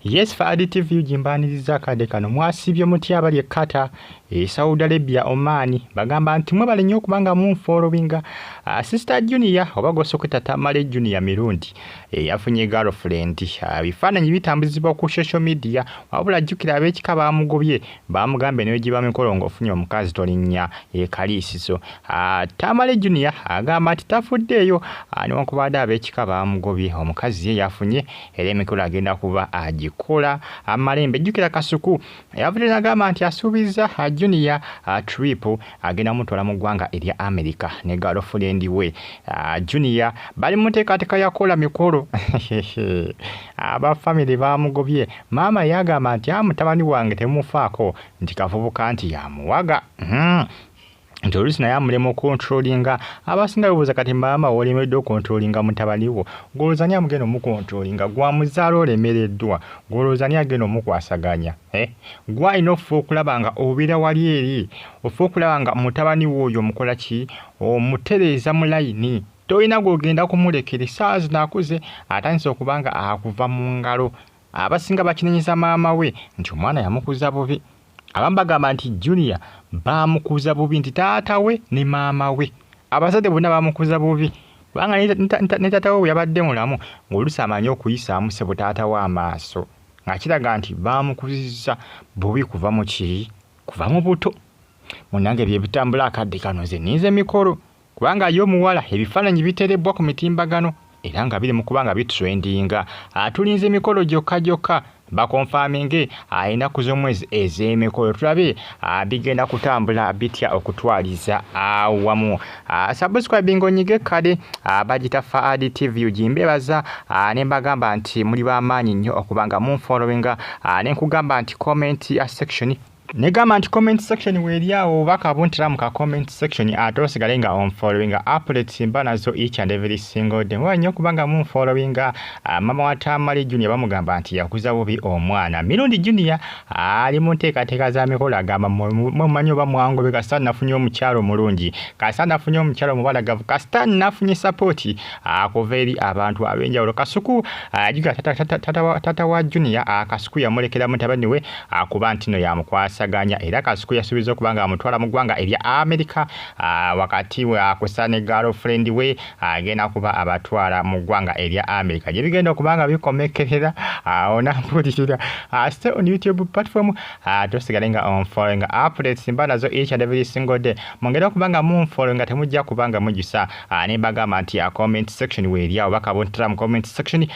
Yes, for additive view jimbaniriza akadde kano mwasibye muti abali ekkata Saudi Arabia Omani bagamba nti mwe bali nnyo okubanga munfollowinga Sister Junior oba gosokota Tamale Junior mirundi yafunye girlfriend bifaananyi bitambuzibwa ku social media wabula jjukira ab'ekika bamugobye bamugambe nayo giba mikolongo ofunye omukazi tolinnya ekaliisiso Tamale Junior agamba nti tafuddeeyo newankubadde ab'ekika bamugobye omukazi ye yafunye era emikolo agenda kuba agikola amalembe jjukira Kasuku yavudde n'agamba nti asuubiza Junior trip agenda mutwala mu ggwanga erya America ne girlfriend we Junior bali muteekateeka yakola mikolo aba family bamugobye maama yagamba nti mutabani wange temufaako nti kavubuka nti yamuwaga nti oluusi naye amulema okontrolinga abasinga bibuuza kati maama wolemereddwa okontrolinga mutabani wo ng'olowooza ani amugenda omukontrolinga gwamuzaala olemereddwa ng'olowooza ani agenda omukwasaganya gwe alina ofuba okulaba nga obeera wali eri ofuba okulaba nga mutabani wo oyo omukola ki omutereeza mu layini tolina gw'ogenda kumulekera essaawa zino akuze atandise okuba nga akuva mu ngalo abasinga bakinenyeza maama we nti omwana yamukuza bubi abamu bagamba nti Junior bamukuza bubi nti taata we ne maama we abazadde bonna bamukuza bubi kubanga ne taata we yabadde mulamu ng'oluusi amanyi okuyisaamu ssebo taata we amaaso ng'akiraga nti bamukuzizza bubi kuva mu ki kuva mu buto munnange bye bitambula akadde kano nze ninze emikolo kubanga yo omuwala ebifaananyi biteerebbwa ku mitimbagano era nga biri mu kubanga bitrendinga tulinze emikolo gyokka bakonfaminge ennaku z'omwezi ez'emikolo tulabe bigenda kutambula bitya okutwaliza awamu subscribing onyige kale bagita fa additive jimbebaza ne mbagamba nti muli b'amaanyi nnyo okubanga munfollowinga ne nkugamba nti comment section negamba nti comment section weeryawo bakabuntira mu ka comment section ate osigale nga onfollowinga updates mba nazo each and every single day mwanyi okubanga munfollowinga mama wa Tamale Junior bamugamba nti yakuza bubi omwana mirundi Junior ali mu nteekateeka za mikolo agamba mumanyi oba mwangobe kasita nafunye omukyalo mulungi kasita nafunye omukyalo mubalagavu kasita nafunye support akuva eri abantu ab'enjawulo Kasuku ajiga tata wa Junior Kasuku yamulekera mutabani we akuba nti no yamukwasa era Kasuku yasuubiza okubanga amutwala mu ggwanga erya America wakati we akusa ne girlfriend we agenda kuba abatwala mu ggwanga erya America gye bigenda okubanga bikomekerera onampulirira stay on YouTube platform tosigale nga onfollowing updates mba nazo each and every single day mongera okubanga munfollowing temujja kubanga mujisa ne mbagamba nti comment section weeryawo bakabuntira mu comment section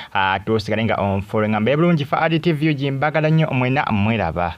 tosigale nga onfollowing mbe bulungi fa additive view jimbagala nnyo mwena mweraba